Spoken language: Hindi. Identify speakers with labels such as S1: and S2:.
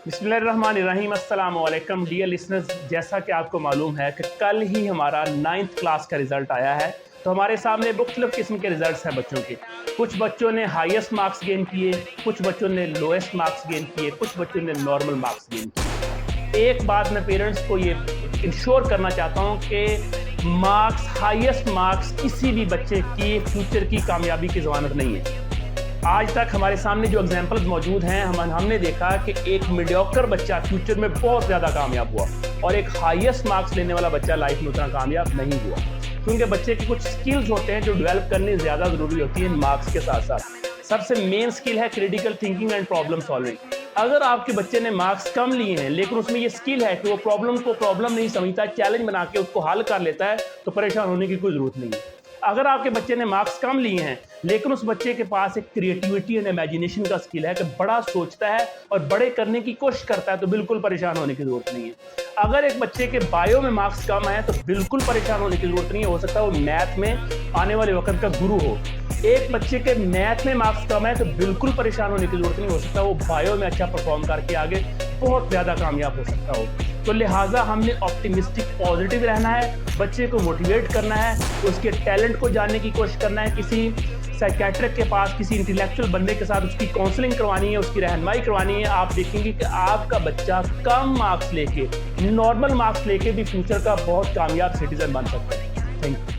S1: बिस्मिल्लाहिर्रहमानिर्रहीम अस्सलाम वालेकुम डियर लिसनर्स। जैसा कि आपको मालूम है कि कल ही हमारा 9th क्लास का रिज़ल्ट आया है, तो हमारे सामने मुख्तलिफ़ किस्म के रिज़ल्ट्स हैं बच्चों के। कुछ बच्चों ने हाईएस्ट मार्क्स गेन किए, कुछ बच्चों ने लोएस्ट मार्क्स गेन किए, कुछ बच्चों ने नॉर्मल मार्क्स गेन किए। एक बात मैं पेरेंट्स को ये इंश्योर करना चाहता हूँ कि मार्क्स, हाईएस्ट मार्क्स किसी भी बच्चे की फ्यूचर की कामयाबी की ज़मानत नहीं है। आज तक हमारे सामने जो एग्जाम्पल्स मौजूद हैं, हमने देखा कि एक मीडियोकर बच्चा फ्यूचर में बहुत ज़्यादा कामयाब हुआ और एक हाईएस्ट मार्क्स लेने वाला बच्चा लाइफ में उतना कामयाब नहीं हुआ, क्योंकि बच्चे के कुछ स्किल्स होते हैं जो डेवलप करने ज़्यादा ज़रूरी होती है मार्क्स के साथ साथ। सबसे मेन स्किल है critical thinking and problem solving. अगर आपके बच्चे ने मार्क्स कम लिए हैं लेकिन उसमें ये स्किल है कि वो प्रॉब्लम को प्रॉब्लम नहीं समझता, चैलेंज बना के उसको हल कर लेता है, तो परेशान होने की कोई ज़रूरत नहीं है। अगर आपके बच्चे ने मार्क्स कम लिए हैं लेकिन उस बच्चे के पास एक क्रिएटिविटी एंड इमेजिनेशन का स्किल है कि बड़ा सोचता है और बड़े करने की कोशिश करता है, तो बिल्कुल परेशान होने की ज़रूरत नहीं है। अगर एक बच्चे के बायो में मार्क्स कम है तो बिल्कुल परेशान होने की ज़रूरत नहीं है। हो सकता है वो मैथ में आने वाले वक्त का गुरु हो। एक बच्चे के मैथ में मार्क्स कम है तो बिल्कुल परेशान होने की ज़रूरत नहीं। हो सकता है वो बायो में अच्छा परफॉर्म करके आगे बहुत ज़्यादा कामयाब हो सकता हो। तो लिहाजा हमने ऑप्टिमिस्टिक पॉजिटिव रहना है, बच्चे को मोटिवेट करना है, उसके टैलेंट को जानने की कोशिश करना है। किसी साइकेट्रिक के पास, किसी इंटेलेक्चुअल बंदे के साथ उसकी काउंसलिंग करवानी है, उसकी रहनुमाई करवानी है। आप देखेंगे कि आपका बच्चा कम मार्क्स लेके, नॉर्मल मार्क्स लेके भी फ्यूचर का बहुत कामयाब सिटीजन बन सकता है। Thank you.